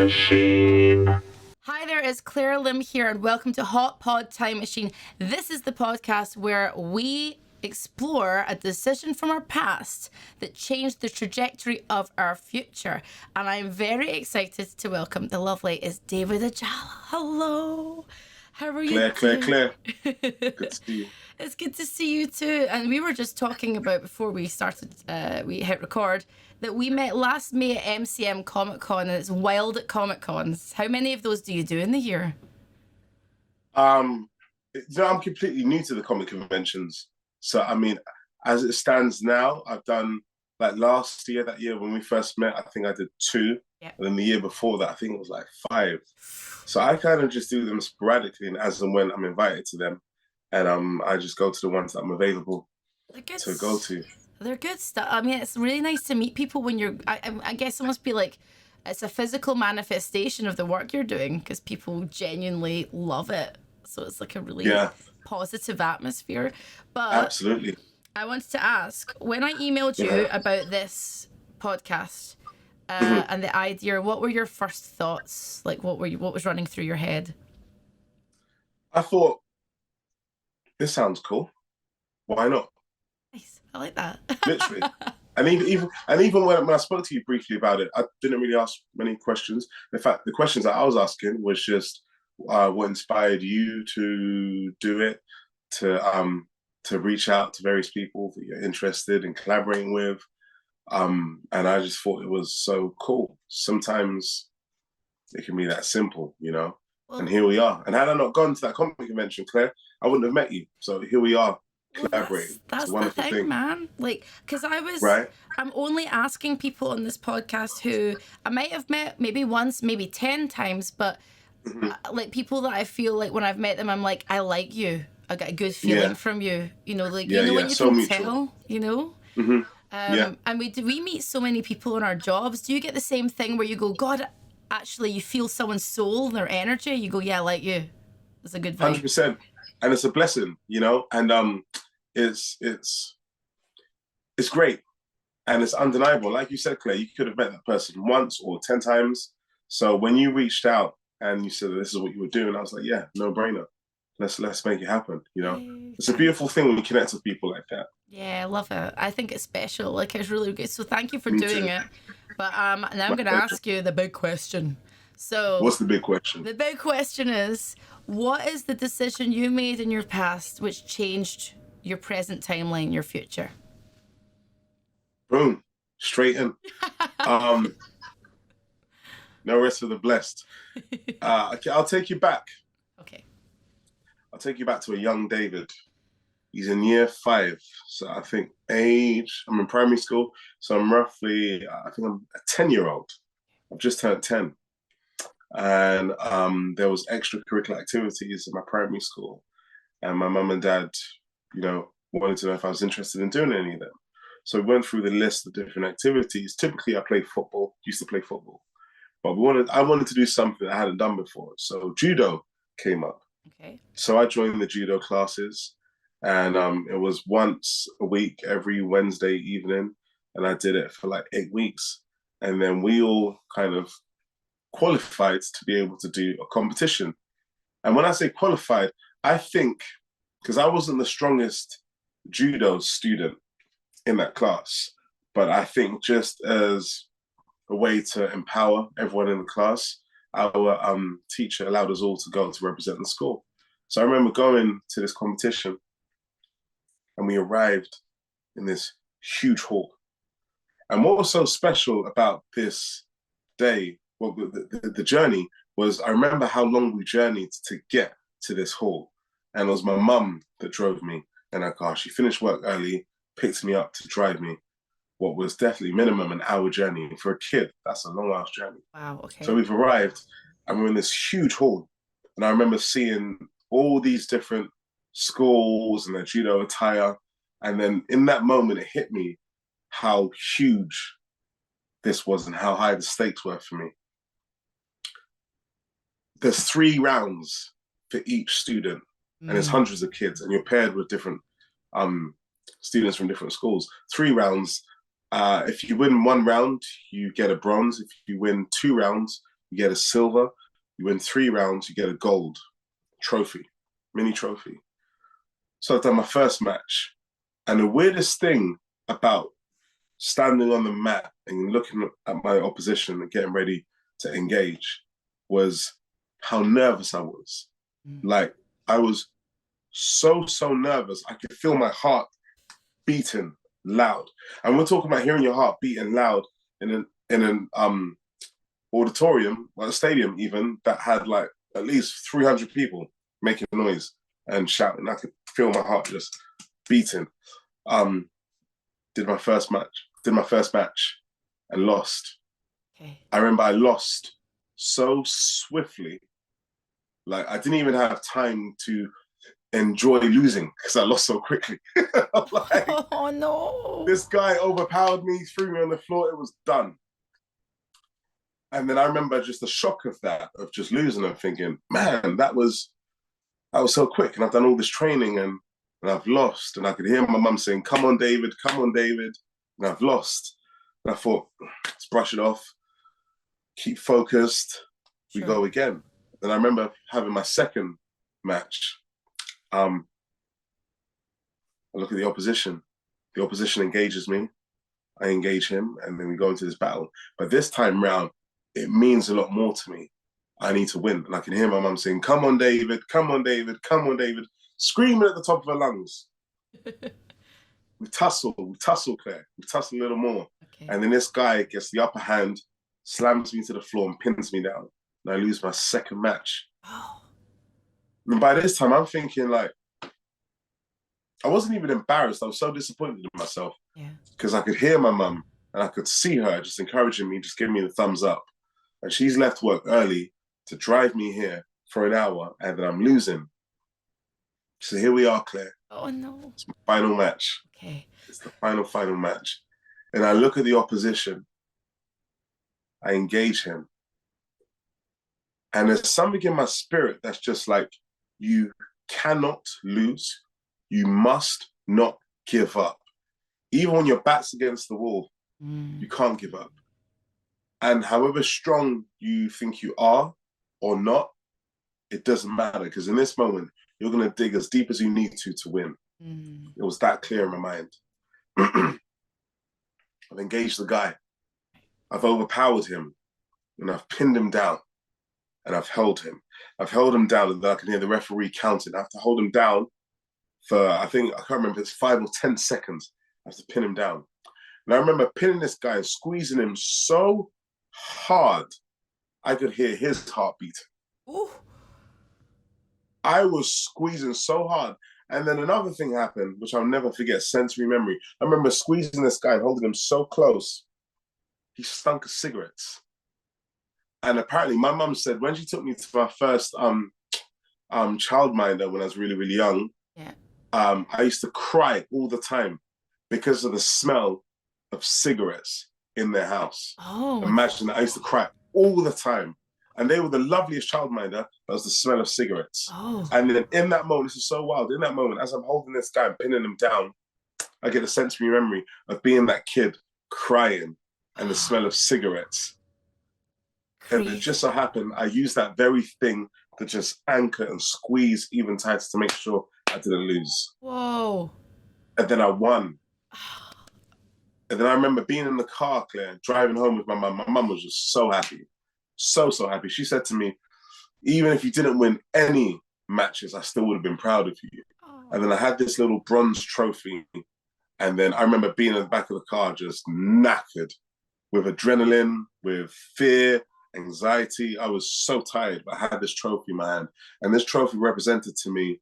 Machine. Hi there, it's Claire Lim here, and welcome to Hot Pod Time Machine. This is the podcast where we explore a decision from our past that changed the trajectory of our future. And I'm very excited to welcome the lovely is David Ajala. Hello. How are you? Claire. Good to see you. It's good to see you too. And we were just talking about before we started, we hit record, that we met last May at MCM Comic Con, and it's wild at Comic Cons. How many of those do you do in the year? I'm completely new to the comic conventions. So, I mean, as it stands now, I've done, like last year, that year when we first met, I think I did 2. Yep. And then the year before that, I think it was like 5. So I kind of just do them sporadically and as and when I'm invited to them. And I just go to the ones that I'm available to go to. They're good stuff. I mean, it's really nice to meet people when you're, I guess it must be like, it's a physical manifestation of the work you're doing because people genuinely love it. So it's like a really positive atmosphere. But absolutely. I wanted to ask, when I emailed you about this podcast and the idea, what were your first thoughts? Like, what was running through your head? I thought, this sounds cool. Why not? Nice. I like that. Literally. And even when I spoke to you briefly about it, I didn't really ask many questions. In fact, the questions that I was asking was just what inspired you to do it, to reach out to various people that you're interested in collaborating with. And I just thought it was so cool. Sometimes it can be that simple, you know? Well, and here we are. And had I not gone to that comic convention, Claire, I wouldn't have met you. So here we are. Collaborating. That's the thing, man. Like, because I'm only asking people on this podcast who I might have met maybe once, maybe 10 times, but like people that I feel like when I've met them, I'm like, I like you. I got a good feeling from you. You know, like, when you so can mutual. Tell, you know? And we meet so many people in our jobs. Do you get the same thing where you go, God, actually, you feel someone's soul, their energy? You go, yeah, I like you. It's a good vibe. 100%. And it's a blessing, you know? And it's great and it's undeniable. Like you said, Claire, you could have met that person once or 10 times. So when you reached out and you said this is what you were doing, I was like, yeah, no brainer. Let's make it happen. You know, it's a beautiful thing when you connect with people like that. Yeah, I love it. I think it's special. Like, it's really good. So thank you for doing it. But now I'm going to ask you the big question. So what's the big question? The big question is, what is the decision you made in your past which changed your present timeline, your future? Boom, straight in. No rest for the blessed. I'll take you back. Okay. I'll take you back to a young David. He's in year 5. So I think I'm in primary school. So I'm roughly, I think I'm a 10-year-old. I've just turned 10. And there was extracurricular activities in my primary school. And my mum and dad, you know, wanted to know if I was interested in doing any of them. So we went through the list of different activities. Typically, I used to play football. But I wanted to do something I hadn't done before. So judo came up. Okay. So I joined the judo classes. And it was once a week, every Wednesday evening. And I did it for like 8 weeks. And then we all kind of qualified to be able to do a competition. And when I say qualified, I think, because I wasn't the strongest judo student in that class, but I think just as a way to empower everyone in the class, our teacher allowed us all to go to represent the school. So I remember going to this competition and we arrived in this huge hall. And what was so special about this day, well, the journey, was I remember how long we journeyed to get to this hall. And it was my mum that drove me. And she finished work early, picked me up to drive me what was definitely minimum an hour journey. For a kid, that's a long ass journey. Wow, okay. So we've arrived and we're in this huge hall. And I remember seeing all these different schools and their judo attire. And then in that moment, it hit me how huge this was and how high the stakes were for me. There's 3 rounds for each student, and there's hundreds of kids, and you're paired with different students from different schools. 3 rounds. If you win 1 round, you get a bronze. If you win 2 rounds, you you get a silver. You win 3 rounds, you get a gold trophy, mini trophy. So I've done my first match. And the weirdest thing about standing on the mat and looking at my opposition and getting ready to engage was how nervous I was. Like, I was so nervous. I could feel my heart beating loud. And we're talking about hearing your heart beating loud in an auditorium, like a stadium even, that had like at least 300 people making noise and shouting. I could feel my heart just beating. Did my first match and lost. Okay. I remember I lost so swiftly. Like, I didn't even have time to enjoy losing because I lost so quickly. Like, oh no. This guy overpowered me, threw me on the floor, it was done. And then I remember just the shock of that, of just losing and thinking, man, that was so quick. And I've done all this training and I've lost. And I could hear my mum saying, come on, David, come on, David. And I've lost. And I thought, let's brush it off, keep focused, we go again. And I remember having my second match. I look at the opposition. The opposition engages me. I engage him, and then we go into this battle. But this time round, it means a lot more to me. I need to win. And I can hear my mum saying, come on, David, come on, David, come on, David, screaming at the top of her lungs. We tussle, Claire. We tussle a little more. Okay. And then this guy gets the upper hand, slams me to the floor and pins me down. And I lose my second match. Oh. And by this time, I'm thinking, like, I wasn't even embarrassed. I was so disappointed in myself. Yeah. Because I could hear my mum and I could see her just encouraging me, just giving me the thumbs up. And she's left work early to drive me here for an hour, and then I'm losing. So here we are, Claire. Oh, no. It's my final match. Okay. It's the final match. And I look at the opposition. I engage him. And there's something in my spirit that's just like, you cannot lose. You must not give up. Even when your back's against the wall, you can't give up. And however strong you think you are or not, it doesn't matter, because in this moment, you're going to dig as deep as you need to win. It was that clear in my mind. I've engaged the guy. I've overpowered him, and I've pinned him down, and I've held him. I've held him down, and then I can hear the referee counting. I have to hold him down for, I can't remember if it's 5 or 10 seconds. I have to pin him down. And I remember pinning this guy and squeezing him so hard, I could hear his heartbeat. Ooh. I was squeezing so hard. And then another thing happened, which I'll never forget, sensory memory. I remember squeezing this guy and holding him so close, he stunk of cigarettes. And apparently my mum said when she took me to my first childminder when I was really, really young, I used to cry all the time because of the smell of cigarettes in their house. Oh, imagine that. I used to cry all the time. And they were the loveliest childminder. That was the smell of cigarettes. Oh. And then in that moment, this is so wild. In that moment, as I'm holding this guy and pinning him down, I get a sensory memory of being that kid crying and the smell of cigarettes. And it just so happened, I used that very thing to just anchor and squeeze even tighter to make sure I didn't lose. Whoa. And then I won. And then I remember being in the car, Claire, driving home with my mum. My mum was just so happy. So happy. She said to me, even if you didn't win any matches, I still would have been proud of you. Oh. And then I had this little bronze trophy. And then I remember being in the back of the car, just knackered with adrenaline, with fear, anxiety. I was so tired, but I had this trophy in my hand. And this trophy represented to me,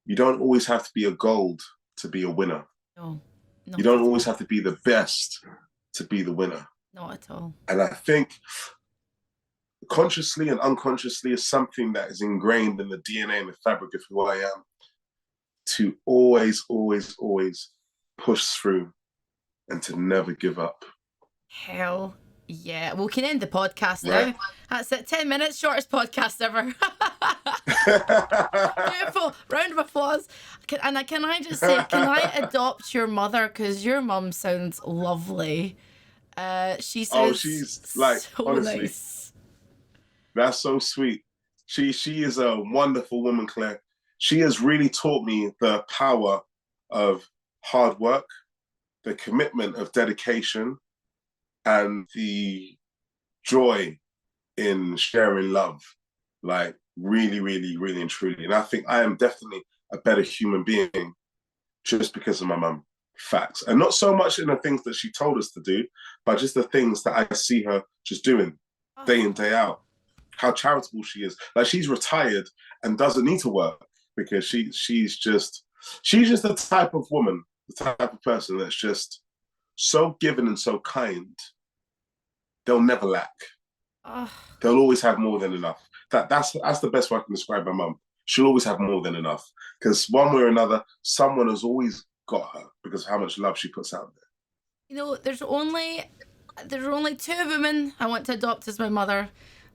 you don't always have to be a gold to be a winner. No. You don't always have to be the best to be the winner. Not at all. And I think consciously and unconsciously is something that is ingrained in the DNA and the fabric of who I am, to always push through and to never give up. Hell yeah. We can end the podcast now. That's it. 10 minutes, shortest podcast ever. Beautiful. Round of applause. Can I just say, can I adopt your mother? Because your mum sounds lovely. She Oh, says she's like, so honestly, nice. that's so sweet. She is a wonderful woman, Claire. She has really taught me the power of hard work, the commitment of dedication, and the joy in sharing love. Like really, really, really and truly. And I think I am definitely a better human being just because of my mum. Facts. And not so much in the things that she told us to do, but just the things that I see her just doing day in, day out. How charitable she is. Like she's retired and doesn't need to work because she's just the type of woman, the type of person that's just so giving and so kind. They'll never lack. Oh, They'll always have more than enough. That's the best way I can describe my mum. She'll always have more than enough because one way or another, someone has always got her because of how much love she puts out there. you know, there's only two women I want to adopt as my mother.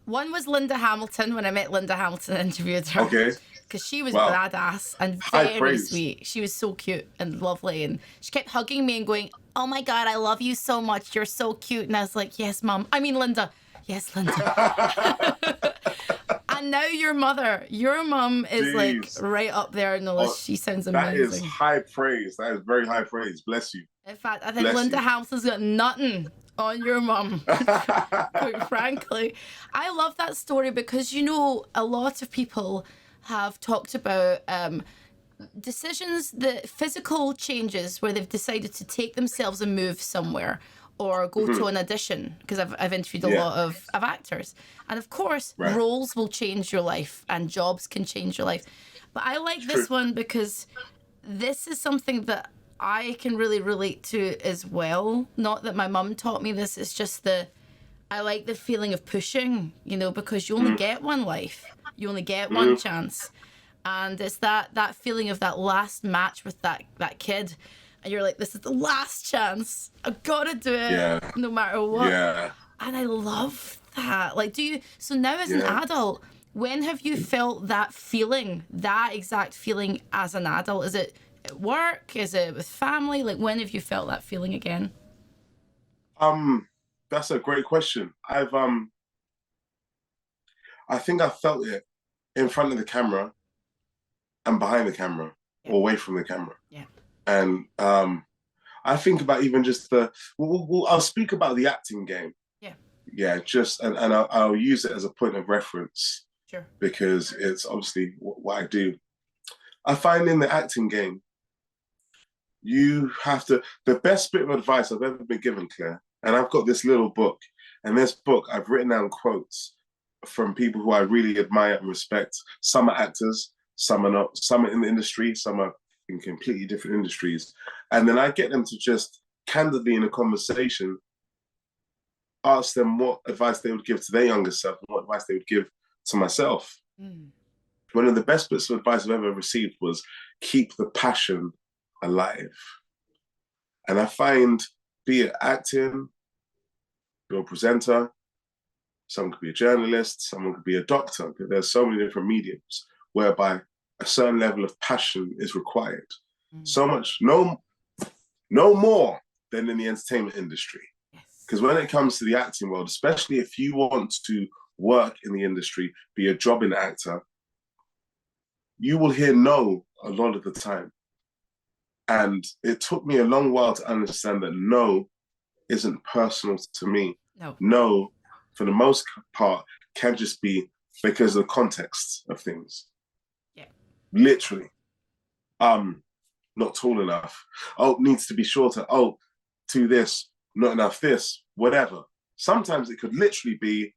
One was Linda Hamilton when I met Linda Hamilton and interviewed her. Okay. Because she was Wow. badass and High very praise. sweet. She was so cute and lovely. And she kept hugging me and going, "Oh my God, I love you so much. You're so cute." And I was like, "Yes, Mom. I mean, Linda. Yes, Linda." And now your mum is like Jeez. right up there in the list. She sounds That is amazing. high praise. That is very high praise. Bless you. In fact, I think Bless Linda you. Hamilton's got nothing on your mum. Quite frankly, I love that story because a lot of people have talked about decisions, the physical changes where they've decided to take themselves and move somewhere or go to an audition, because I've interviewed a lot of actors, and of course roles will change your life and jobs can change your life, but I like this one because this is something that I can really relate to as well. Not that my mum taught me this, it's just I like the feeling of pushing, because you only get one life. You only get one chance. And it's that feeling of that last match with that kid. And you're like, this is the last chance. I've got to do it no matter what. Yeah. And I love that. Like, so now as an adult, when have you felt that feeling, that exact feeling as an adult? Is it at work? Is it with family? Like, when have you felt that feeling again? That's a great question. I think I felt it in front of the camera and behind the camera or away from the camera. Yeah. And I think about even just I'll speak about the acting game. Yeah. Yeah, and I'll use it as a point of reference. Sure. Because it's obviously what I do. I find in the acting game, you have to, the best bit of advice I've ever been given, Claire, and I've got this little book, and this book, I've written down quotes from people who I really admire and respect. Some are actors, some are not, some are in the industry, some are in completely different industries. And then I get them to just candidly in a conversation, ask them what advice they would give to their younger self and what advice they would give to myself. One of the best bits of advice I've ever received was keep the passion alive. And I find, be it acting, you're a presenter, someone could be a journalist, someone could be a doctor, but there's so many different mediums whereby a certain level of passion is required. So much, no more than in the entertainment industry. Because when it comes to the acting world, especially if you want to work in the industry, be a jobbing actor, you will hear no a lot of the time. And it took me a long while to understand that no isn't personal to me. No, for the most part, can just be because of the context of things. Yeah. Literally. Not tall enough. Oh, needs to be shorter. Oh, to this, not enough this, whatever. Sometimes it could literally be,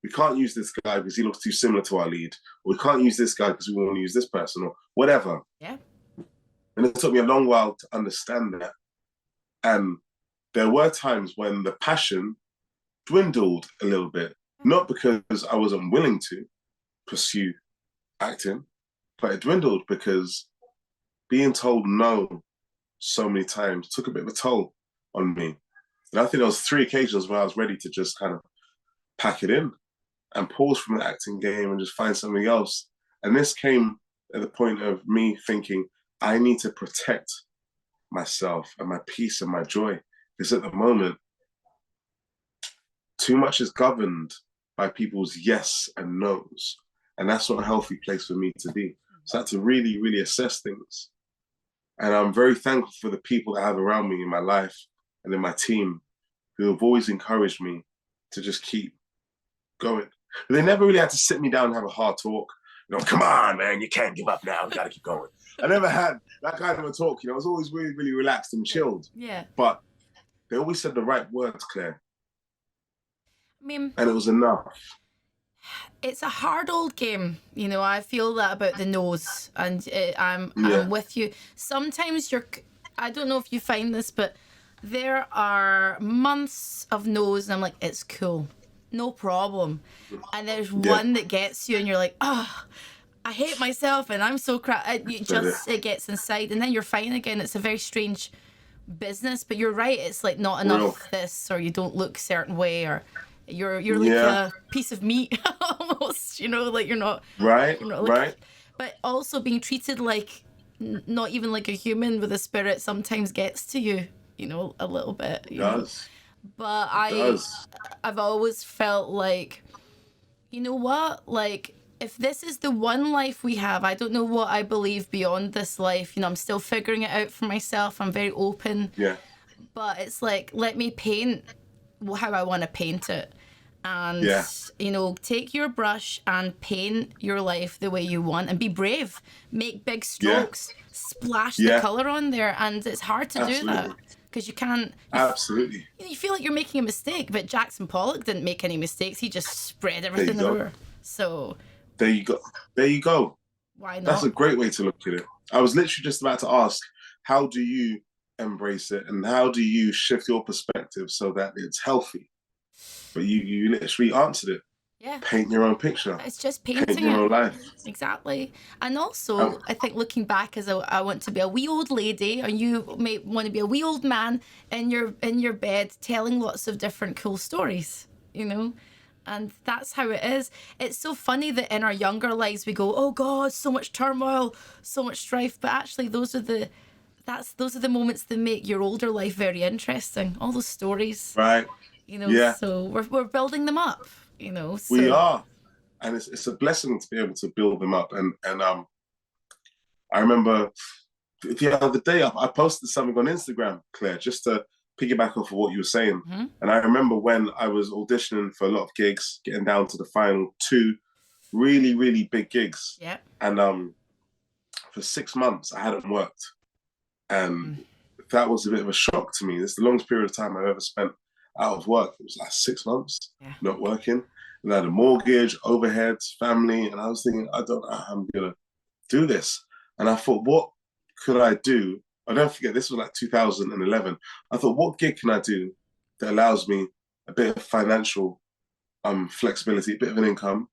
we can't use this guy because he looks too similar to our lead. Or we can't use this guy because we want to use this person or whatever. Yeah. And it took me a long while to understand that. And there were times when the passion dwindled a little bit, not because I wasn't willing to pursue acting, but it dwindled because being told no so many times took a bit of a toll on me. And I think there was 3 occasions where I was ready to just kind of pack it in and pause from the acting game and just find something else. And this came at the point of me thinking, I need to protect myself and my peace and my joy. Because at the moment, too much is governed by people's yes and no's. And that's not a healthy place for me to be. So I had to really, really assess things. And I'm very thankful for the people that I have around me in my life and in my team who have always encouraged me to just keep going. But they never really had to sit me down and have a hard talk. You know, come on, man, you can't give up now. You got to keep going. I never had that kind of a talk. You know, I was always really, really relaxed and chilled. Yeah. But they always said the right words, Claire. I mean, and it was enough. It's a hard old game, you know. I feel that about the no's, and I'm with you. Sometimes I don't know if you find this, but there are months of no's, and I'm like, it's cool, no problem. And there's one that gets you, and you're like, oh, I hate myself, and I'm so crap. It gets inside, and then you're fine again. It's a very strange business, but you're right. It's like not enough this, or you don't look a certain way, or you're like a piece of meat almost, you know, like you're not right. But also being treated like not even like a human with a spirit sometimes gets to you, you know, a little bit. It does. But I've always felt like, you know what, like, if this is the one life we have, I don't know what I believe beyond this life. You know, I'm still figuring it out for myself. I'm very open. Yeah. But it's like, let me paint how I want to paint it. And, you know, take your brush and paint your life the way you want, and be brave. Make big strokes. Splash the colour on there. And it's hard to do that because you can't. Absolutely. You feel like you're making a mistake, but Jackson Pollock didn't make any mistakes. He just spread everything everywhere. So there you go. Why not? That's a great way to look at it. I was literally just about to ask, how do you embrace it, and how do you shift your perspective so that it's healthy? But you literally answered it. Yeah. Paint your own picture. It's just painting your own life. Exactly. And also, I think looking back, as I want to be a wee old lady, or you may want to be a wee old man in your bed telling lots of different cool stories, you know? And that's how it is. It's so funny that in our younger lives we go, oh God, so much turmoil, so much strife. But actually those are the moments that make your older life very interesting. All those stories. Right. You know, so we're building them up, you know. So. We are. And it's a blessing to be able to build them up. And I remember the other day I posted something on Instagram, Claire, just to piggyback off of what you were saying. Mm-hmm. And I remember when I was auditioning for a lot of gigs, getting down to the final 2 really, really big gigs. Yeah. And for 6 months I hadn't worked. And that was a bit of a shock to me. It's the longest period of time I've ever spent out of work. It was like 6 months not working. And I had a mortgage, overheads, family, and I was thinking, I don't know how I'm gonna do this. And I thought, what could I do? I don't forget, this was like 2011. I thought, what gig can I do that allows me a bit of financial flexibility, a bit of an income,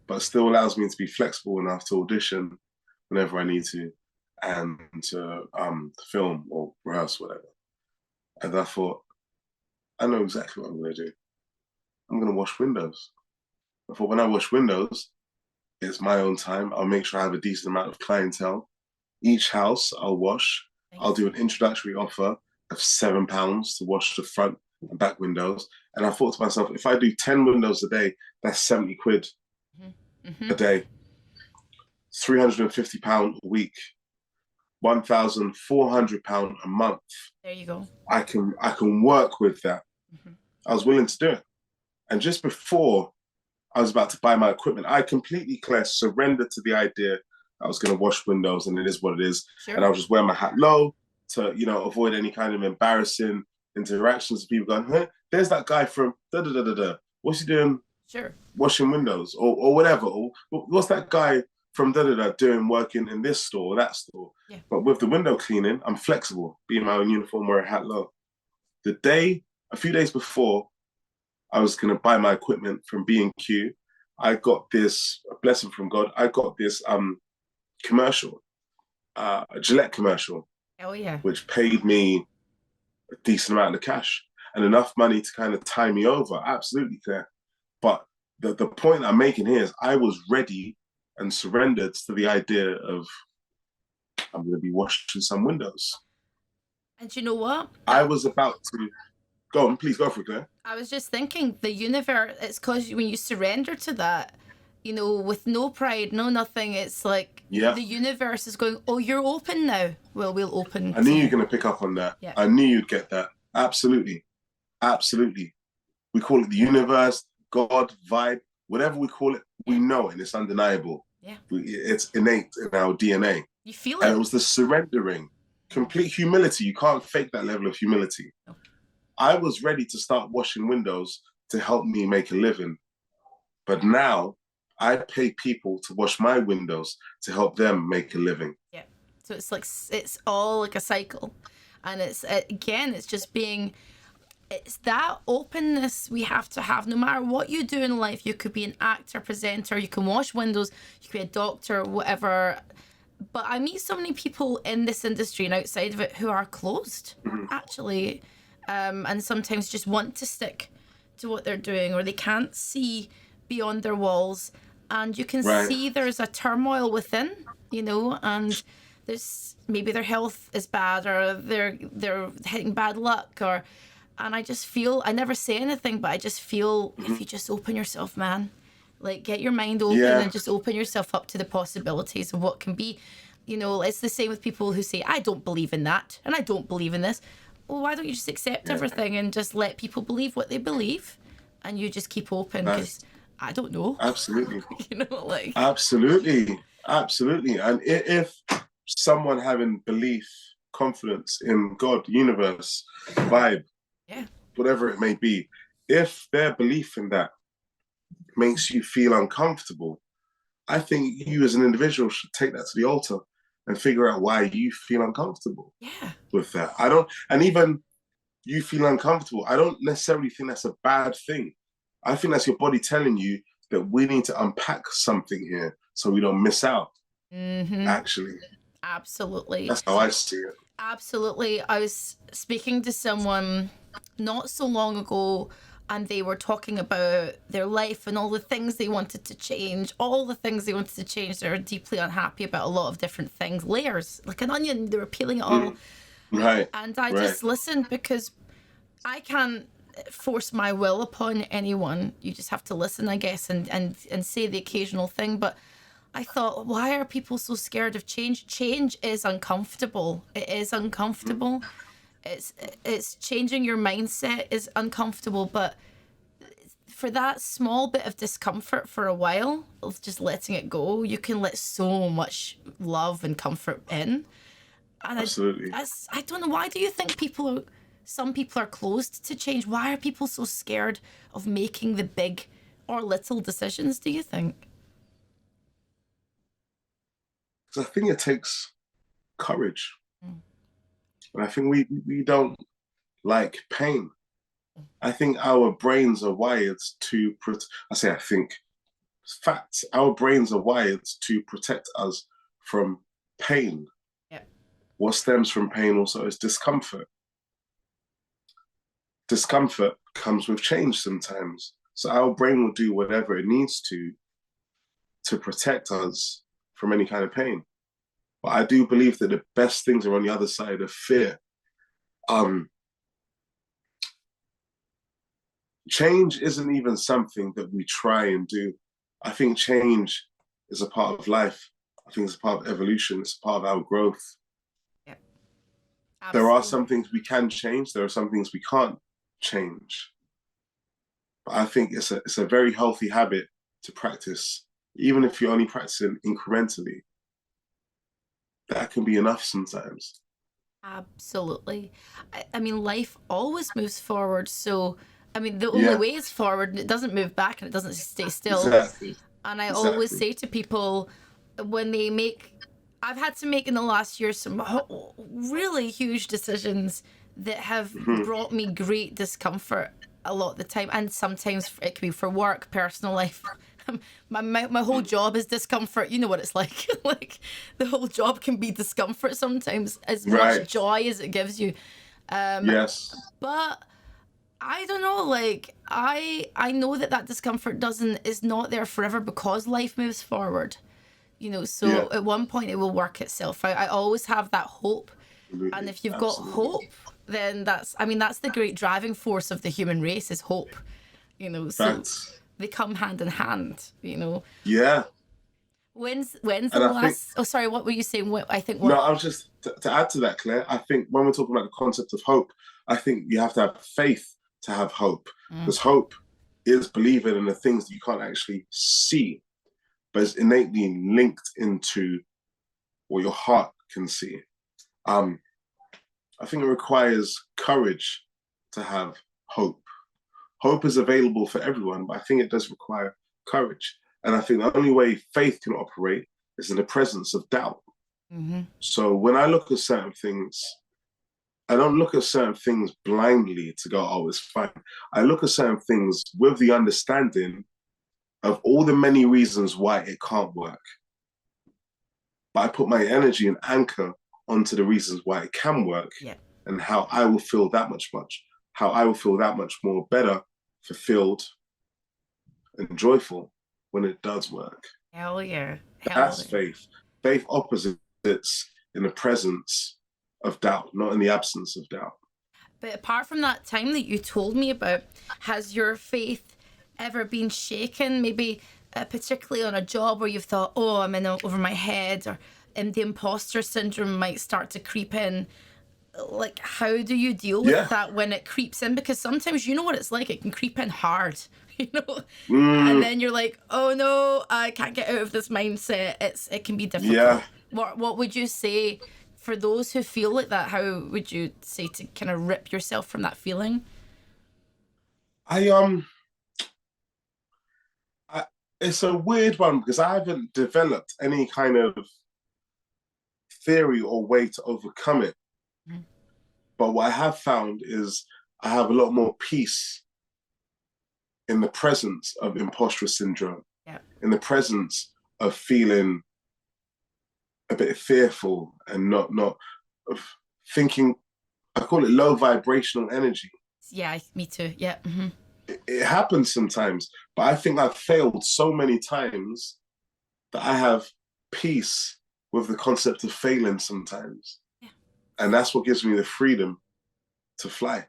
but still allows me to be flexible enough to audition whenever I need to, and to film or rehearse, whatever. And I thought, I know exactly what I'm going to do. I'm going to wash windows. I thought, when I wash windows, it's my own time. I'll make sure I have a decent amount of clientele. Each house I'll wash. I'll do an introductory offer of £7 to wash the front and back windows. And I thought to myself, if I do 10 windows a day, that's 70 quid a day. £350 a week. £1,400 a month. There you go. I can work with that. I was willing to do it. And just before I was about to buy my equipment, I completely, Claire, surrendered to the idea I was going to wash windows, and it is what it is. Sure. And I was just wearing my hat low to, you know, avoid any kind of embarrassing interactions with people going, hey, there's that guy from da-da-da-da-da. What's he doing? Sure. Washing windows or whatever. Or what's that guy from da-da-da doing working in this store or that store? Yeah. But with the window cleaning, I'm flexible, be in my own uniform, wear a hat low. A few days before I was going to buy my equipment from B&Q, I got this, a blessing from God, I got this commercial, a Gillette commercial. Oh, yeah. Which paid me a decent amount of cash and enough money to kind of tie me over. Absolutely, Claire. But the point I'm making here is I was ready and surrendered to the idea of, I'm going to be washing some windows. And you know what? I was about to... Go on, please go for it, Claire. I was just thinking the universe, it's because when you surrender to that, with no pride, no nothing, it's like Yeah. the universe is going, oh, you're open now. Well, we'll open. I knew you were going to pick up on that. Yeah. I knew you'd get that. Absolutely. Absolutely. We call it the universe, God, vibe, whatever we call it, we know it and it's undeniable. Yeah. It's innate in our DNA. You feel it. And it was the surrendering, complete humility. You can't fake that level of humility. No. I was ready to start washing windows to help me make a living. But now I pay people to wash my windows to help them make a living. Yeah. So it's all like a cycle. And it's just it's that openness we have to have no matter what you do in life. You could be an actor, presenter, you can wash windows, you could be a doctor, whatever. But I meet so many people in this industry and outside of it who are closed, actually, and sometimes just want to stick to what they're doing, or they can't see beyond their walls. And you can see there's a turmoil within, and there's maybe their health is bad, or they're hitting bad luck, and I just feel, I never say anything, but I just feel if you just open yourself, man. Like, get your mind open and just open yourself up to the possibilities of what can be. It's the same with people who say, I don't believe in that and I don't believe in this. Well, why don't you just accept everything and just let people believe what they believe, and you just keep open, because I don't know. Absolutely. Like. Absolutely. Absolutely. And if someone having belief, confidence in God, universe, vibe, whatever it may be, if their belief in that makes you feel uncomfortable, I think you as an individual should take that to the altar and figure out why you feel uncomfortable with that. And even you feel uncomfortable, I don't necessarily think that's a bad thing. I think that's your body telling you that we need to unpack something here so we don't miss out, actually. Absolutely. That's how I see it. Absolutely. I was speaking to someone not so long ago, and they were talking about their life and all the things they wanted to change, They were deeply unhappy about a lot of different things, layers, like an onion. They were peeling it all. Right. And I just listened, because I can't force my will upon anyone. You just have to listen, I guess, and say the occasional thing. But I thought, why are people so scared of change? Change is uncomfortable. It is uncomfortable. It's changing your mindset is uncomfortable, but for that small bit of discomfort for a while, of just letting it go, you can let so much love and comfort in. And absolutely. I don't know, why do you think some people are closed to change? Why are people so scared of making the big or little decisions, do you think? Because I think it takes courage. And I think we don't like pain. I think our brains are wired to, I think, facts, our brains are wired to protect us from pain. Yeah. What stems from pain also is discomfort. Discomfort comes with change sometimes. So our brain will do whatever it needs to protect us from any kind of pain. But I do believe that the best things are on the other side of fear. Change isn't even something that we try and do. I think change is a part of life. I think it's a part of evolution. It's a part of our growth. Yep. There are some things we can change. There are some things we can't change. But I think it's a very healthy habit to practice, even if you're only practicing incrementally. That can be enough sometimes. Absolutely. I mean, life always moves forward. So, I mean, the only way is forward, and it doesn't move back, and it doesn't stay still. Exactly. And I always say to people, when I've had to make in the last year some really huge decisions that have brought me great discomfort a lot of the time. And sometimes it can be for work, personal life. My whole job is discomfort. You know what it's like. Like, the whole job can be discomfort sometimes, as much joy as it gives you. Yes. But I don't know, like, I know that discomfort is not there forever, because life moves forward. At one point it will work itself out. I always have that hope. And if you've got hope, then that's the great driving force of the human race is hope, so Facts. they come hand in hand, Yeah. When's the And I think, last? Oh, sorry. What were you saying? What I think? no, What? I was just to add to that, Claire. I think when we're talking about the concept of hope, I think you have to have faith to have hope, because hope is believing in the things that you can't actually see, but it's innately linked into what your heart can see. I think it requires courage to have hope. Hope is available for everyone, but I think it does require courage. And I think the only way faith can operate is in the presence of doubt. So when I look at certain things, I don't look at certain things blindly to go, oh, it's fine. I look at certain things with the understanding of all the many reasons why it can't work. But I put my energy and anchor onto the reasons why it can work, and how I will feel that much more better, fulfilled, and joyful when it does work. Hell yeah. That's faith. Faith operates in the presence of doubt, not in the absence of doubt. But apart from that time that you told me about, has your faith ever been shaken? Maybe particularly on a job where you've thought, oh, I'm in over my head, or the imposter syndrome might start to creep in. Like, how do you deal with that when it creeps in? Because sometimes you know what it's like. It can creep in hard, and then you're like, oh no, I can't get out of this mindset. It can be difficult. Yeah. What would you say for those who feel like that? How would you say to kind of rip yourself from that feeling? It's a weird one because I haven't developed any kind of theory or way to overcome it. But what I have found is I have a lot more peace in the presence of imposter syndrome, in the presence of feeling a bit fearful and not of thinking. I call it low vibrational energy. Yeah, me too. Yeah. It happens sometimes, but I think I've failed so many times that I have peace with the concept of failing sometimes. Yeah. And that's what gives me the freedom to fly.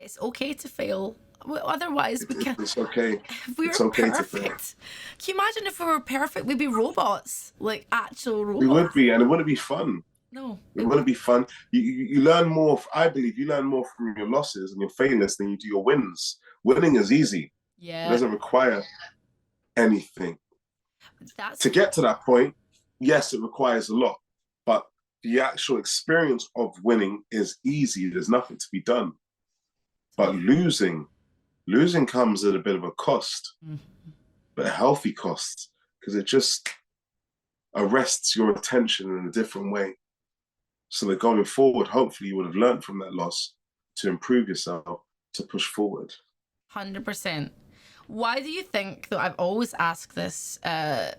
It's okay to fail. Otherwise, we can't. It's okay. If we were perfect. Can you imagine if we were perfect? We'd be robots, like actual robots. We would be, and it wouldn't be fun. No. It wouldn't be fun. You learn more, I believe you learn more from your losses and your failures than you do your wins. Winning is easy. Yeah. It doesn't require anything. To get to that point, yes, it requires a lot. But the actual experience of winning is easy. There's nothing to be done. But losing comes at a bit of a cost, but a healthy cost, because it just arrests your attention in a different way. So that going forward, hopefully you would have learned from that loss to improve yourself, to push forward. 100%. Why do you think, though, I've always asked this, I've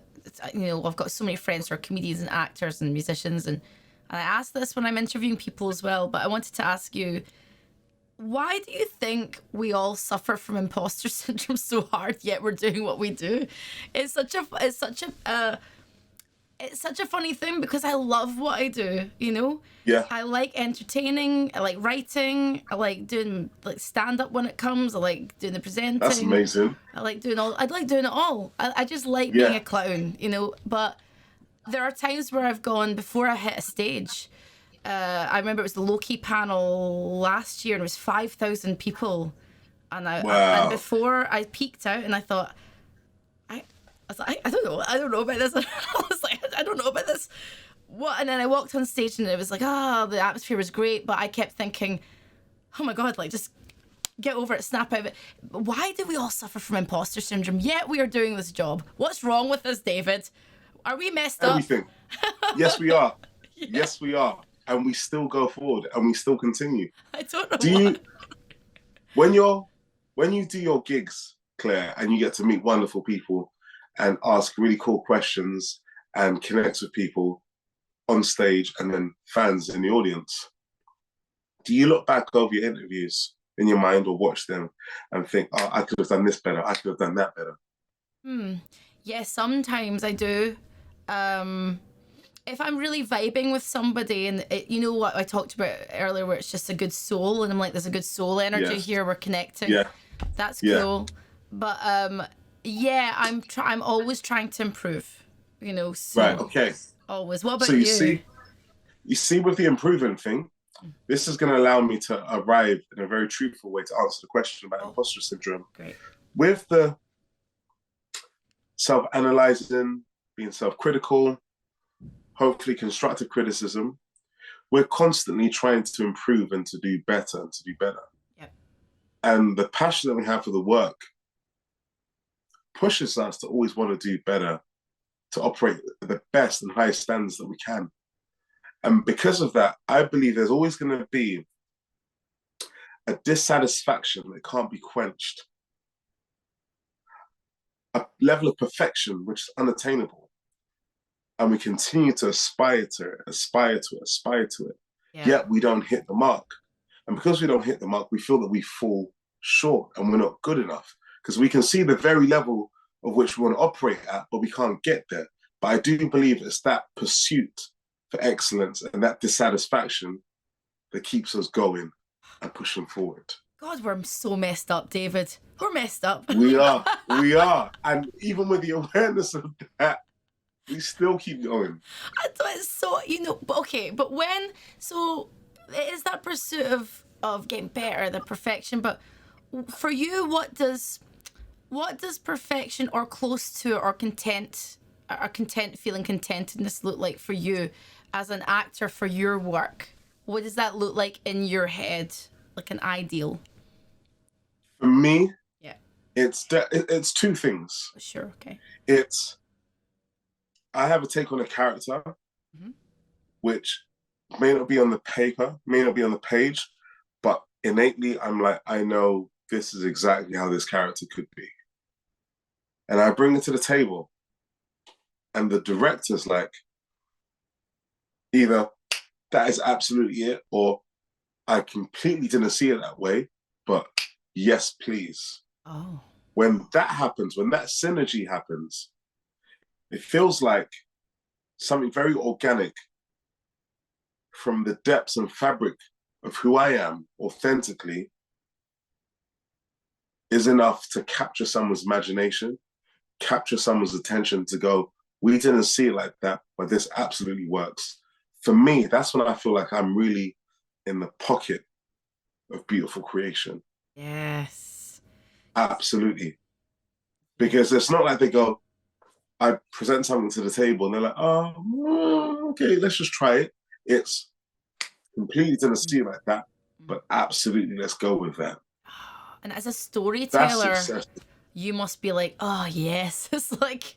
got so many friends who are comedians and actors and musicians, and I ask this when I'm interviewing people as well, but I wanted to ask you, why do you think we all suffer from imposter syndrome so hard, yet we're doing what we do? It's such a funny thing because I love what I do, Yeah. I like entertaining, I like writing, I like doing stand-up when it comes, I like doing the presenting. That's amazing. I like doing it all. I just like being a clown, but there are times where I've gone, before I hit a stage, I remember it was the low-key panel last year and it was 5,000 people. And before I peaked out and I thought, I was like, I don't know about this. I was like, I don't know about this. What? And then I walked on stage and it was like, the atmosphere was great. But I kept thinking, oh my God, just get over it, snap out of it. Why do we all suffer from imposter syndrome? Yet we are doing this job. What's wrong with us, David? Are we messed up? Everything. Yes, we are. Yeah. Yes, we are. And we still go forward and we still continue. I don't know. When you do your gigs, Claire, and you get to meet wonderful people and ask really cool questions and connect with people on stage and then fans in the audience, do you look back over your interviews in your mind or watch them and think, oh, I could have done this better, I could have done that better? Yeah, sometimes I do. if I'm really vibing with somebody, and you know what I talked about earlier, where it's just a good soul, and I'm like, there's a good soul energy here, we're connecting. Yeah. That's cool. But yeah, I'm always trying to improve. You know, so Right. Okay. always. What So about you? You see, with the improving thing, this is going to allow me to arrive in a very truthful way to answer the question about imposter syndrome. Great. With the self-analyzing, being self-critical, hopefully constructive criticism, we're constantly trying to improve and to do better and to do better. Yep. And the passion that we have for the work pushes us to always want to do better, to operate at the best and highest standards that we can. And because of that, I believe there's always going to be a dissatisfaction that can't be quenched, a level of perfection which is unattainable. And we continue to aspire to it, aspire to it, aspire to it. Yeah. Yet we don't hit the mark. And because we don't hit the mark, we feel that we fall short and we're not good enough. Because we can see the very level of which we want to operate at, but we can't get there. But I do believe it's that pursuit for excellence and that dissatisfaction that keeps us going and pushing forward. God, we're so messed up, David. We're messed up. We are. And even with the awareness of that, we still keep going. I thought it's so, okay, but so it is that pursuit of getting better, the perfection, but for you, what does perfection or close to or feeling contentedness look like for you as an actor for your work? What does that look like in your head, like an ideal? For me, yeah, it's two things. Sure, okay. I have a take on a character, which may not be on the paper, may not be on the page, but innately I'm like, I know this is exactly how this character could be. And I bring it to the table. And the director's like, either that is absolutely it, or I completely didn't see it that way, but yes, please. Oh. When that happens, when that synergy happens, it feels like something very organic from the depths and fabric of who I am authentically is enough to capture someone's imagination, capture someone's attention to go, we didn't see it like that, but this absolutely works. For me, that's when I feel like I'm really in the pocket of beautiful creation. Yes. Absolutely. Because it's not like they go, I present something to the table and they're like, oh, okay, let's just try it. It's completely didn't see it like that, but absolutely, let's go with that. And as a storyteller, you must be like, oh, yes. It's like,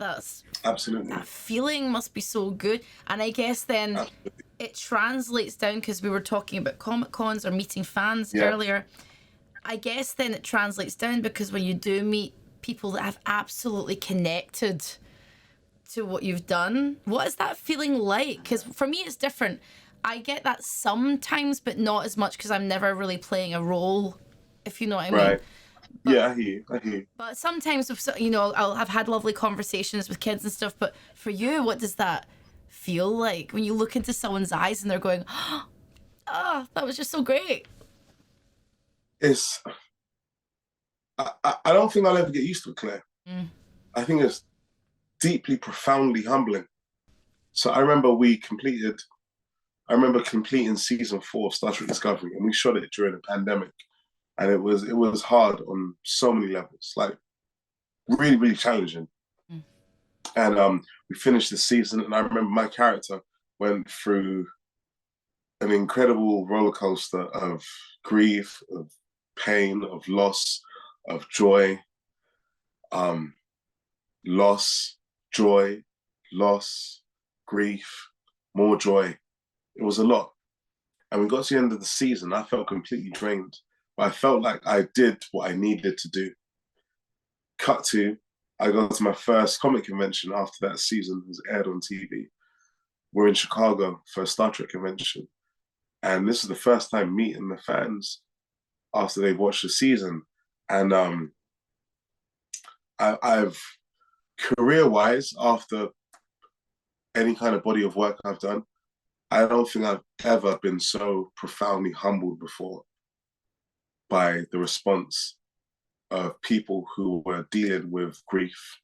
that's absolutely, that feeling must be so good. And I guess then it translates down, because we were talking about Comic Cons or meeting fans earlier. I guess then it translates down, because when you do meet people that have absolutely connected to what you've done, what is that feeling like? Because for me, it's different. I get that sometimes, but not as much, because I'm never really playing a role, if you know what I mean. But, yeah, I hear you. But sometimes, I'll have had lovely conversations with kids and stuff. But for you, what does that feel like when you look into someone's eyes and they're going, "Oh, that was just so great"? I don't think I'll ever get used to it, Claire. I think it's deeply, profoundly humbling. So I remember completing season 4 of Star Trek Discovery, and we shot it during the pandemic. And it was hard on so many levels, like really, really challenging. And we finished the season, and I remember my character went through an incredible roller coaster of grief, of pain, of loss, of joy, loss, joy, loss, grief, more joy. It was a lot. And we got to the end of the season, I felt completely drained. But I felt like I did what I needed to do. Cut to, I got to my first comic convention after that season was aired on TV. We're in Chicago for a Star Trek convention. And this is the first time meeting the fans after they've watched the season. And I've career-wise, after any kind of body of work I've done, I don't think I've ever been so profoundly humbled before by the response of people who were dealing with grief,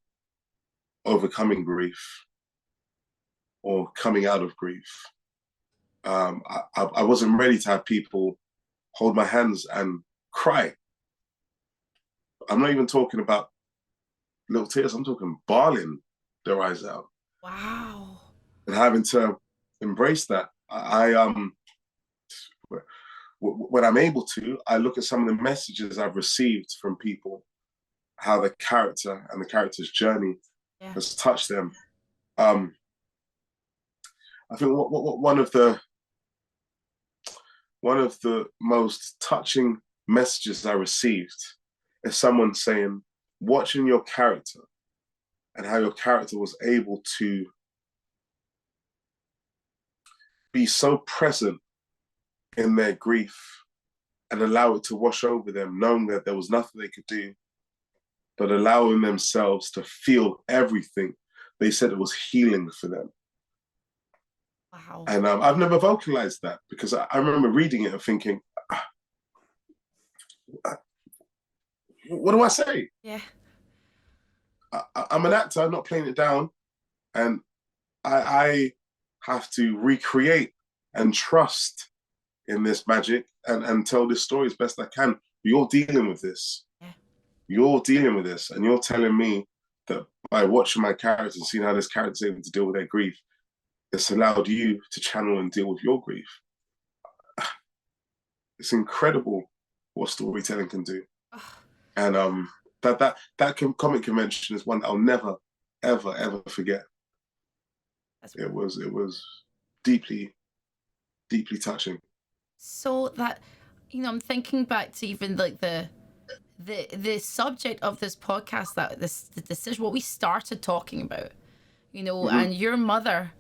overcoming grief, or coming out of grief. I wasn't ready to have people hold my hands and cry. I'm not even talking about little tears. I'm talking bawling their eyes out. Wow. And having to embrace that. When I'm able to, I look at some of the messages I've received from people, how the character and the character's journey has touched them. I think one of the most touching messages I received is someone saying, watching your character and how your character was able to be so present in their grief and allow it to wash over them, knowing that there was nothing they could do, but allowing themselves to feel everything. They said it was healing for them. Wow. And I've never vocalized that, because I remember reading it and thinking, what do I say? Yeah. I'm an actor, I'm not playing it down. And I have to recreate and trust in this magic and tell this story as best I can. You're dealing with this. Yeah. You're dealing with this. And you're telling me that by watching my characters and seeing how this character's able to deal with their grief, it's allowed you to channel and deal with your grief. It's incredible what storytelling can do. And that comic convention is one that I'll never, ever, ever forget. It was deeply, deeply touching. So that, I'm thinking back to even like the subject of this podcast, that the decision, what we started talking about, and your mother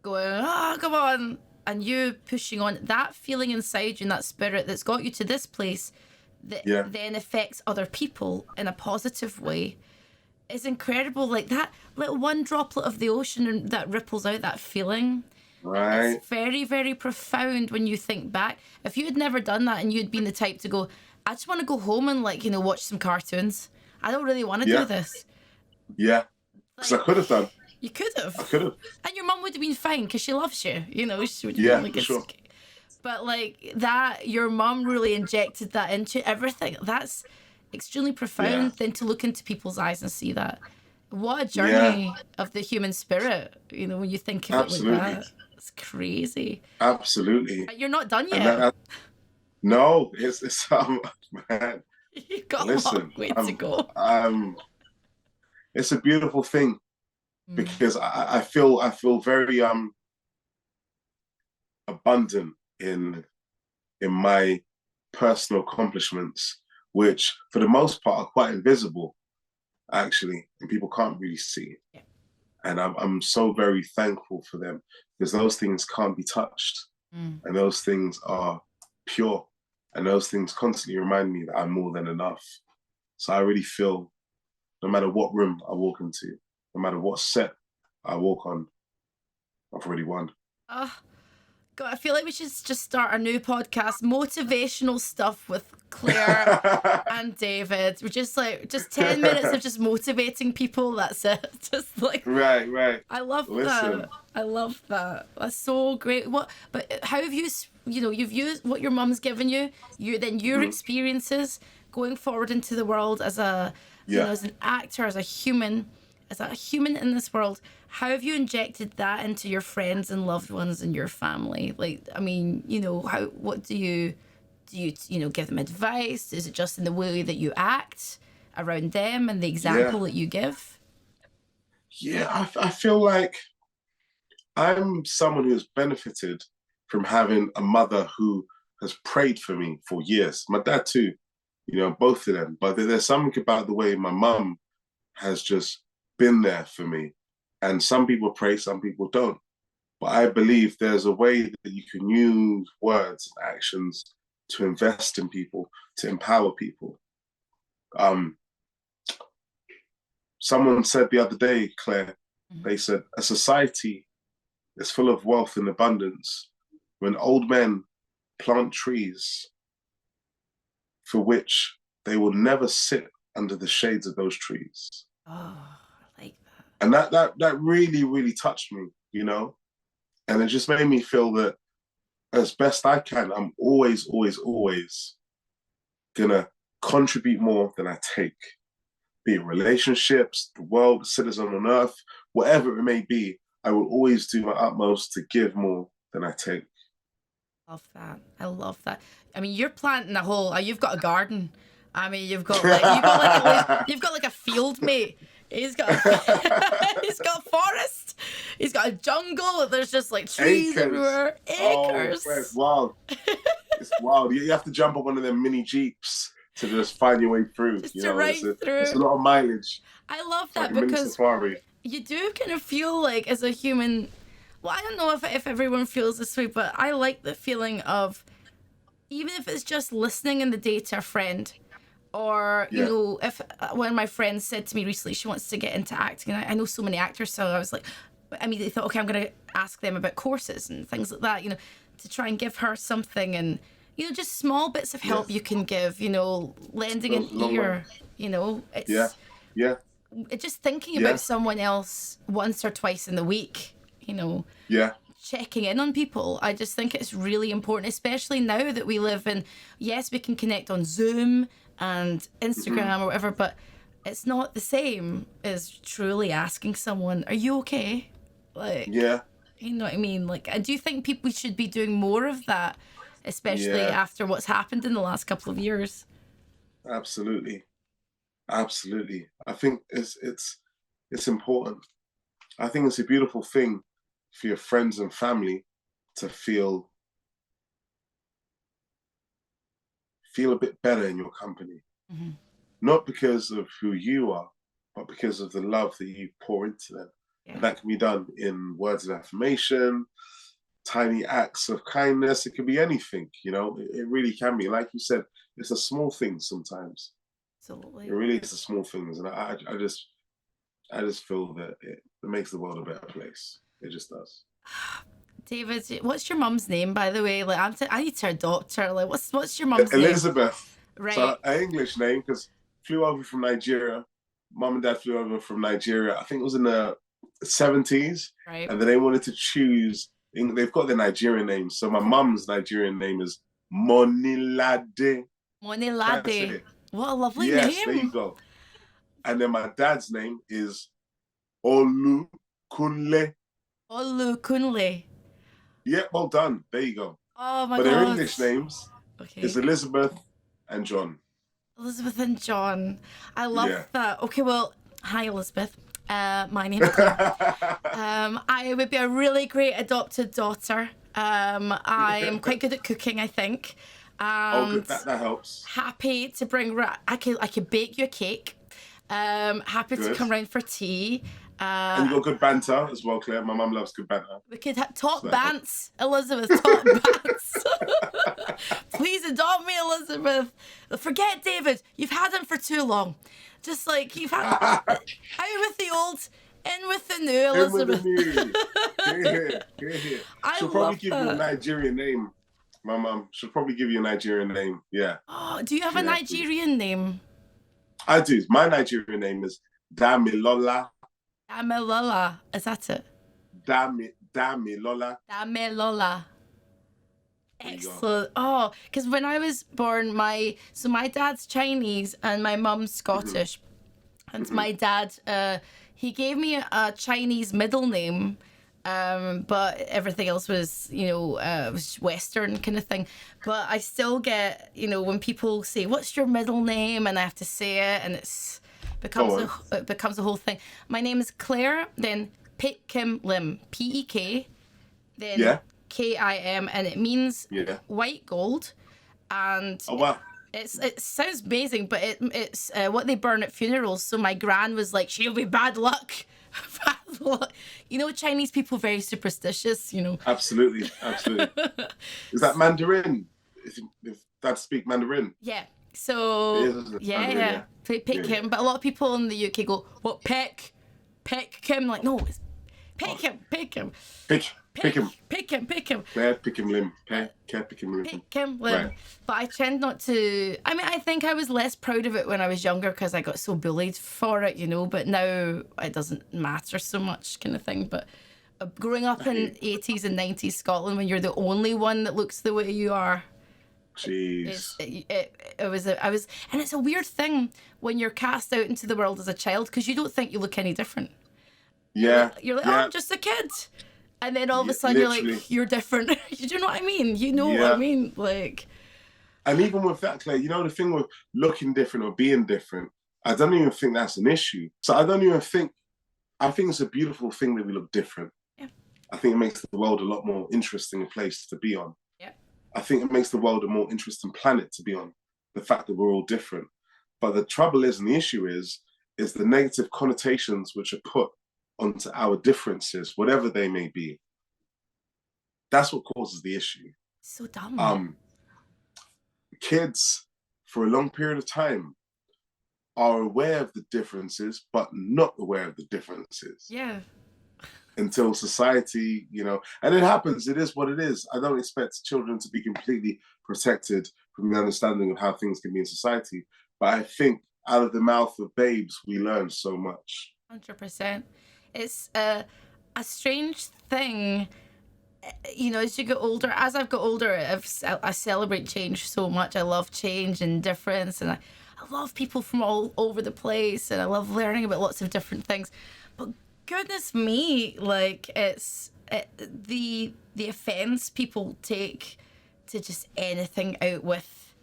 going, come on, and you pushing on, that feeling inside you and that spirit that's got you to this place that then affects other people in a positive way is incredible. Like that little one droplet of the ocean that ripples out, that feeling. Right. It's very, very profound when you think back. If you had never done that and you'd been the type to go, I just want to go home and watch some cartoons. I don't really want to do this. Yeah. Because I could have done. You could have. I could have. And your mum would have been fine because she loves you. She would have been like, sure. But like that, your mum really injected that into everything. That's extremely profound. Then to look into people's eyes and see that. What a journey of the human spirit, when you think of it like that. It's crazy. Absolutely. But you're not done yet. No, it's man. You've got a long way to go. It's a beautiful thing because I feel very abundant in my personal accomplishments, which for the most part are quite invisible, actually, and people can't really see. Yeah. And I'm so very thankful for them, because those things can't be touched, and those things are pure, and those things constantly remind me that I'm more than enough. So I really feel, no matter what room I walk into, no matter what set I walk on, I've already won. God, I feel like we should just start a new podcast, motivational stuff with Claire and David. We're just 10 minutes of just motivating people. That's it. Just like right. I love that. I love that. That's so great. But how have you've used what your mum's given you, your experiences going forward into the world as as an actor, as a human in this world. How have you injected that into your friends and loved ones and your family? Like, I mean, what do you give them advice? Is it just in the way that you act around them and the example that you give? Yeah, I feel like I'm someone who's benefited from having a mother who has prayed for me for years. My dad too, both of them. But there's something about the way my mum has just been there for me. And some people pray, some people don't. But I believe there's a way that you can use words and actions to invest in people, to empower people. Someone said the other day, Claire, they said, a society is full of wealth and abundance when old men plant trees for which they will never sit under the shades of those trees. Oh, I like that. And that really, really touched me, you know? And it just made me feel that as best I can, I'm always, always, always gonna contribute more than I take. Be it relationships, the world, the citizen on earth, whatever it may be, I will always do my utmost to give more than I take. Love that. I love that. I mean, you're planting a whole. You've got a garden. I mean, you've got like a field, mate. He's got he's got a forest. He's got a jungle. There's just like trees everywhere. Acres. Oh, it's wild. It's wild. You have to jump on one of them mini jeeps to just find your way through. Just you to know, ride through. through. It's a lot of mileage. I love It's that like because you do kind of feel like as a human. Well, I don't know if everyone feels this way, but I like the feeling of, even if it's just listening in the day to a friend, or, you know, if one of my friends said to me recently she wants to get into acting, and I know so many actors, so I was like, I immediately thought, okay, I'm going to ask them about courses and things like that, you know, to try and give her something, and, you know, just small bits of help you can give, you know, lending an ear, you know, it's just thinking about someone else once or twice in the week. You know, checking in on people. I just think it's really important, especially now that we live in, yes, we can connect on Zoom and Instagram or whatever, but it's not the same as truly asking someone, are you okay? Like, you know what I mean? Like, I do think people should be doing more of that, especially after what's happened in the last couple of years. Absolutely. Absolutely. I think it's important. I think it's a beautiful thing for your friends and family to feel a bit better in your company. Not because of who you are, but because of the love that you pour into them. And that can be done in words of affirmation, tiny acts of kindness. It can be anything, you know, it really can be. Like you said, it's a small thing sometimes. Absolutely. It really is the small things. And I just feel that it makes the world a better place. It just does. David, what's your mum's name, by the way? Like, I need to adopt her. Like, what's your mum's name? Elizabeth. Right. So an English name, because flew over from Nigeria. Mum and dad flew over from Nigeria. I think it was in the 70s. Right. And then they wanted to choose. They've got their Nigerian names. So my mum's Nigerian name is Monilade. Monilade. What a lovely name. Yes, there you go. And then my dad's name is Olukunle. Olukunle. Yeah, well done. There you go. Oh my god. But their English names is Elizabeth and John. Elizabeth and John. I love that. Okay, well, hi Elizabeth. My name is Claire. I would be a really great adopted daughter. I am quite good at cooking, I think. Good. That helps. Happy to bring. I could bake you a cake. Happy to come round for tea. And you got good banter as well, Claire. My mum loves good banter. We could top bants, Elizabeth. Top bants. Please adopt me, Elizabeth. Forget David. You've had him for too long. Just like you've had out with the old, in with the new, Elizabeth. In with the new. Here. She'll probably give you a Nigerian name. My mum should probably give you a Nigerian name. Yeah. Oh, do you have a Nigerian name? I do. My Nigerian name is Damilola. Damilola. Is that it? Damilola. Damilola. Excellent. Oh, because when I was born, my dad's Chinese and my mum's Scottish. And my dad, he gave me a Chinese middle name, but everything else was, was Western kind of thing. But I still get, when people say, "What's your middle name?" and I have to say it, and it becomes a whole thing. My name is Claire, then Claire Lim, Pek, then Kim, and it means white gold. And it sounds amazing, but it's what they burn at funerals. So my gran was like, "She'll be bad luck." Bad luck. Chinese people are very superstitious. Absolutely. Is that Mandarin? If that speak Mandarin? Yeah. So Pek Kim, but a lot of people in the UK go, "What Pek Kim?" Like, no, it's Pek Kim. Pick him. Claire Lim. Claire Lim. Pick him Lim. Right. But I tend not to. I mean, I think I was less proud of it when I was younger because I got so bullied for it, you know. But now it doesn't matter so much, kind of thing. But growing up in 80s and 90s Scotland, when you're the only one that looks the way you are. Jeez. And it's a weird thing when you're cast out into the world as a child because you don't think you look any different. Yeah. You're like, oh, I'm just a kid. And then all of a sudden literally. You're like, you're different. Do you know what I mean? You know what I mean? Like. And even with that, Claire, you know, the thing with looking different or being different, I don't even think that's an issue. So I think it's a beautiful thing that we look different. Yeah. I think it makes the world a lot more interesting place to be on. Yeah. I think it makes the world a more interesting planet to be on, the fact that we're all different. But the trouble is, and the issue is the negative connotations which are put onto our differences, whatever they may be. That's what causes the issue. So dumb. Kids, for a long period of time, are aware of the differences, but not aware of the differences. Yeah. Until society, you know, and it happens, it is what it is. I don't expect children to be completely protected from the understanding of how things can be in society. But I think out of the mouth of babes, we learn so much. 100%. It's a strange thing, you know, as you get older. As I've got older, I celebrate change so much. I love change and difference, and I love people from all over the place, and I love learning about lots of different things. But goodness me, like the offense people take to just anything out with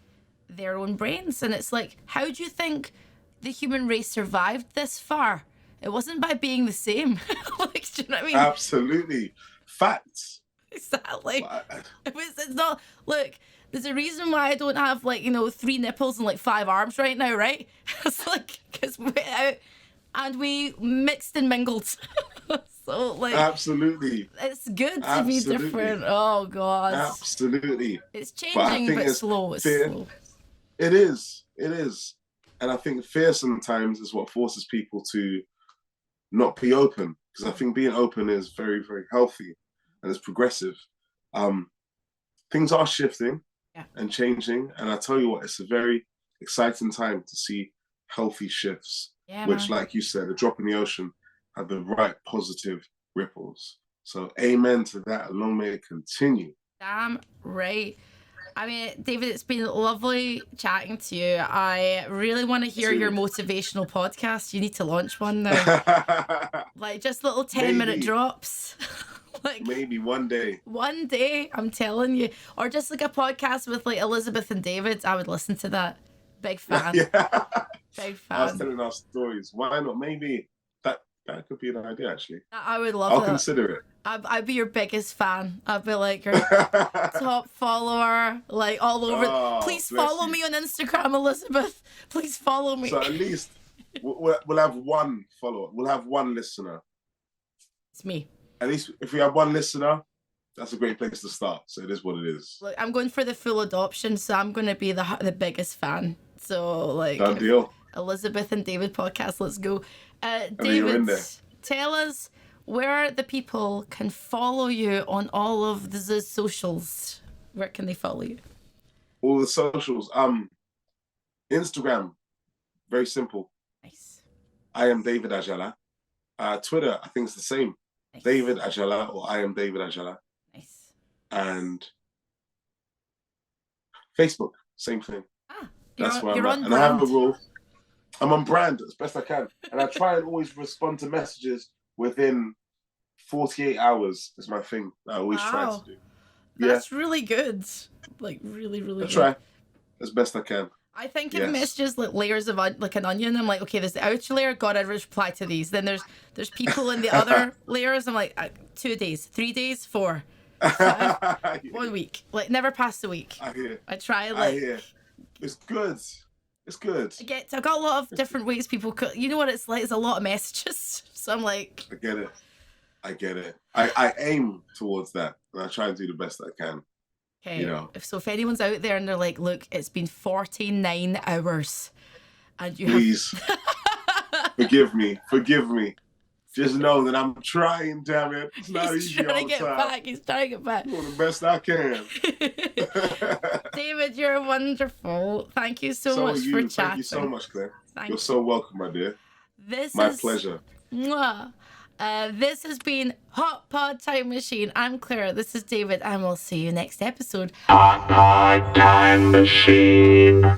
their own brains, and it's like, how do you think the human race survived this far? It wasn't by being the same. Like, do you know what I mean? Absolutely. Facts. Exactly. It's not, look, there's a reason why I don't have, like, you know, 3 nipples and like 5 arms right now, right? It's like, because we're out and we mixed and mingled. So, like, absolutely. It's good to be different. Oh, God. Absolutely. It's changing, but slow. It's slow. It is. And I think fear sometimes is what forces people to not be open, because I think being open is very, very healthy and it's progressive. Things are shifting and changing, and I tell you what, it's a very exciting time to see healthy shifts, which, like you said, a drop in the ocean have the right positive ripples. So amen to that, and long may it continue. Damn right. I mean, David, it's been lovely chatting to you. I really want to hear your motivational podcast. You need to launch one now. Like, just little 10-minute drops. Like, maybe one day. One day, I'm telling you. Or just like a podcast with like Elizabeth and David. I would listen to that. Big fan. Yeah. Big fan. Us telling our stories. Why not? Maybe that could be an idea, actually. I would love I'll that. consider it. I'd be your biggest fan. I'd be like your top follower, like all over. Oh, please follow me on Instagram, Elizabeth. Please follow me. So at least we'll have one follower. We'll have one listener. It's me. At least if we have one listener, that's a great place to start. So it is what it is. Look, I'm going for the full adoption, so I'm going to be the biggest fan. So, like, done deal. Elizabeth and David podcast, let's go. David, tell us where the people can follow you on all of the socials. Where can they follow you? All the socials. Instagram, very simple. Nice. I am David Ajala. Twitter, I think it's the same. Nice. David Ajala, or I am David Ajala. Nice. And Facebook, same thing. That's where I'm at. And I have a rule. I'm on brand as best I can. And I try and always respond to messages within 48 hours is my thing. I always try to do. That's really good. Like, really, really good. I try as best I can. I think of messages like layers of like an onion. I'm like, okay, there's the outer layer. God, I reply to these. Then there's people in the other layers. I'm like, 2 days, 3 days, 4, 5, 1 week. Like, never past a week. I try like. I hear. It's good. It's good. I've got a lot of different ways people could. You know what it's like? There's a lot of messages. So I'm like. I get it. I aim towards that, and I try and do the best I can. Okay. You know. If anyone's out there and they're like, look, it's been 49 hours, and you please forgive me. just know that I'm trying, damn it. It's not easy all the time. He's trying to get back. Doing the best I can. David, you're wonderful. Thank you so much for chatting. Thank you so much, Claire. You're so welcome, my dear. My pleasure. Mwah. This has been Hot Pod Time Machine. I'm Claire. This is David, and we'll see you next episode. Hot Pod Time Machine.